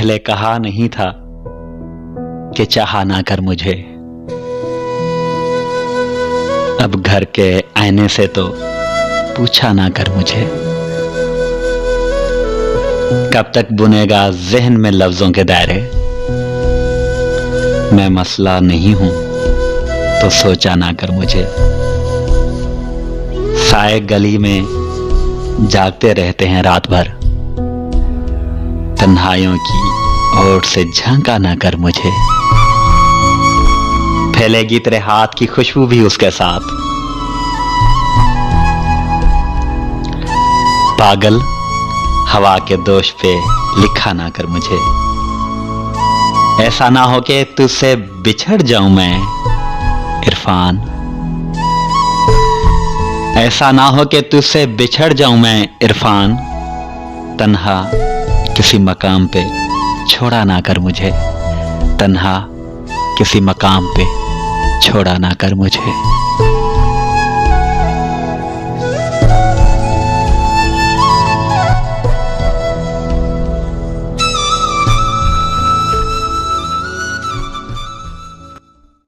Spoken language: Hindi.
पहले कहा नहीं था कि चाहा ना कर मुझे। अब घर के आईने से तो पूछा ना कर मुझे। कब तक बुनेगा ज़हन में लफ्जों के दायरे। मैं मसला नहीं हूं तो सोचा ना कर मुझे। साए गली में जागते रहते हैं रात भर। तन्हाइयों की ओर से झांका ना कर मुझे। फैलेगी तेरे हाथ की खुशबू भी उसके साथ। पागल हवा के दोष पे लिखा ना कर मुझे। ऐसा ना हो कि तुझसे बिछड़ जाऊं मैं इरफान। ऐसा ना हो कि तुझसे बिछड़ जाऊं मैं इरफान। तन्हा किसी मकाम पे छोड़ा ना कर मुझे। तन्हा किसी मकाम पे छोड़ा ना कर मुझे।